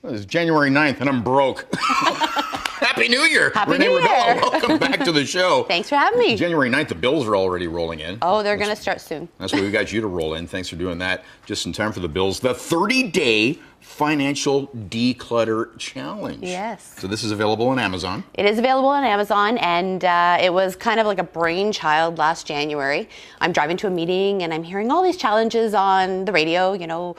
It's January 9th and I'm broke. Happy New Year. Happy Renee New Year. Rebelo, welcome back to the show. Thanks for having me. January 9th, the bills are already rolling in. Oh, they're going to start soon. That's why we got you to roll in. Thanks for doing that. Just in time for the bills. The 30-day Financial Declutter Challenge. Yes. So this is available on Amazon. It is available on Amazon, and it was kind of like a brainchild last January. I'm driving to a meeting, and I'm hearing all these challenges on the radio, you know,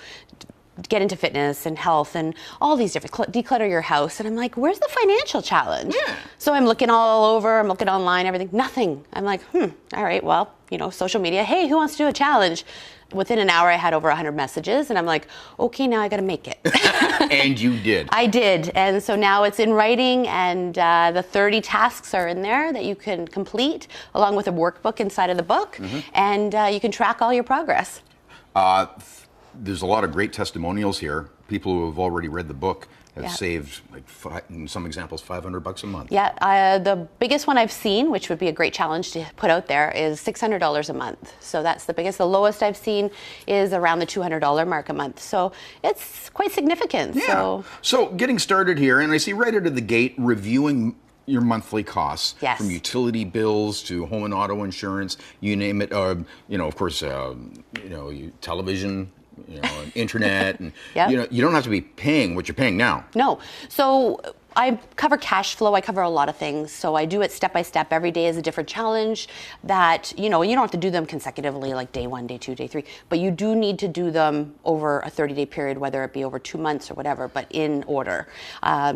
get into fitness and health and all these different, declutter your house. And I'm like, where's the financial challenge? Yeah. So I'm looking all over, I'm looking online, everything, nothing. I'm like, all right, well, you know, social media, hey, who wants to do a challenge? Within an hour, I had over 100 messages, and I'm like, okay, now I got to make it. And you did. I did. And so now it's in writing, and the 30 tasks are in there that you can complete, along with a workbook inside of the book, and you can track all your progress. There's a lot of great testimonials here. People who have already read the book have saved, like in some examples, $500 a month. Yeah, the biggest one I've seen, which would be a great challenge to put out there, is $600 a month. So that's the biggest. The lowest I've seen is around the $200 mark a month. So it's quite significant. Yeah. So getting started here, and I see right out of the gate, reviewing your monthly costs, yes, from utility bills to home and auto insurance, you name it. You know, of course, television, you know, internet, and you know, you don't have to be paying what you're paying now. No. So I cover cash flow. I cover a lot of things. So I do it step by step. Every day is a different challenge that, you know, you don't have to do them consecutively, like day 1, day 2, day 3, but you do need to do them over a 30-day period, whether it be over 2 months or whatever, but in order.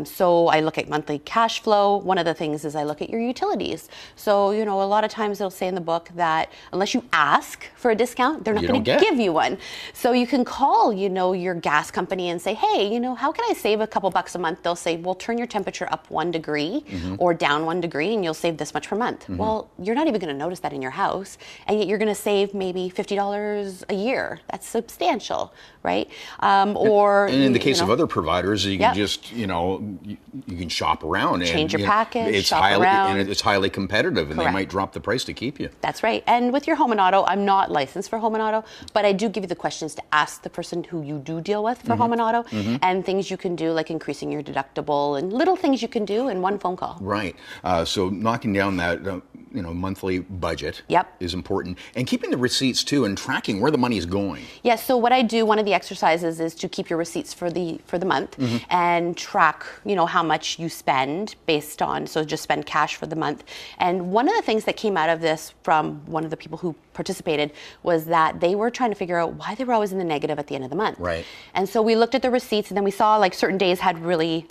So I look at monthly cash flow. One of the things is I look at your utilities. So, you know, a lot of times they'll say in the book that unless you ask for a discount, they're not going to give you one. So you can call, you know, your gas company and say, hey, you know, how can I save a couple bucks a month? They'll say, well, turn your temperature up 1 degree or down 1 degree and you'll save this much per month. Well, you're not even going to notice that in your house, and yet you're going to save maybe $50 a year. That's substantial, right? Or and in the case of other providers, you can just, you know, you can shop around, change and your package, it's shop highly, around. and it's highly competitive, and they might drop the price to keep you. That's right. And with your home and auto, I'm not licensed for home and auto, but I do give you the questions to ask the person who you do deal with for home and auto, and things you can do, like increasing your deductible and little things you can do in one phone call. Right. So knocking down that you know, monthly budget is important, and keeping the receipts too, and tracking where the money is going. Yes. So what I do, one of the exercises is to keep your receipts for the month and track, you know, how much you spend based on, so just spend cash for the month. And one of the things that came out of this from one of the people who participated was that they were trying to figure out why they were always in the negative at the end of the month. Right. And so we looked at the receipts, and then we saw like certain days had really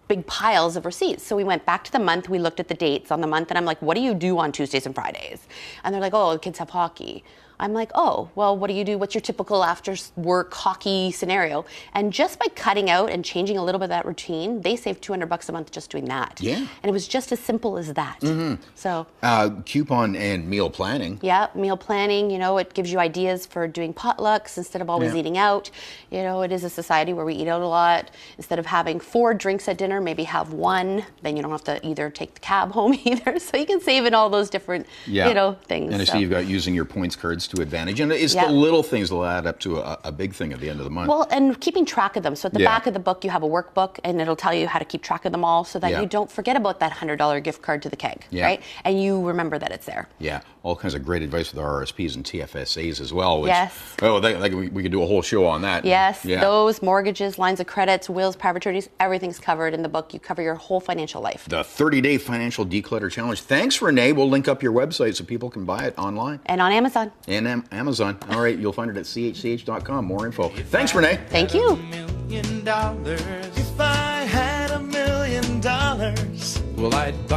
big piles of receipts. So we went back to the month, we looked at the dates on the month, and I'm like, what do you do on Tuesdays and Fridays? And they're like, oh, the kids have hockey. I'm like, oh, well, what do you do? What's your typical after work hockey scenario? And just by cutting out and changing a little bit of that routine, they saved $200 a month just doing that. Yeah. And it was just as simple as that. So coupon and meal planning. Yeah, meal planning, you know, it gives you ideas for doing potlucks instead of always eating out. You know, it is a society where we eat out a lot. Instead of having 4 drinks at dinner, maybe have 1. Then you don't have to either take the cab home either. So you can save in all those different, you know, things. And I see you've got using your points cards to advantage, and it's the little things that will add up to a big thing at the end of the month. Well, and keeping track of them. So at the back of the book, you have a workbook, and it'll tell you how to keep track of them all, so that you don't forget about that $100 gift card to the keg, right? And you remember that it's there. Yeah, all kinds of great advice with RRSPs and TFSAs as well. Which, we could do a whole show on that. Yes, those mortgages, lines of credits, wills, power of attorneys, everything's covered in the book. You cover your whole financial life. The 30-day Financial Declutter Challenge. Thanks, Renee. We'll link up your website so people can buy it online. And on Amazon. And Amazon. All right, you'll find it at chch.com. More info. Thanks, Renee. Thank you. If I had $1 million, well, I'd buy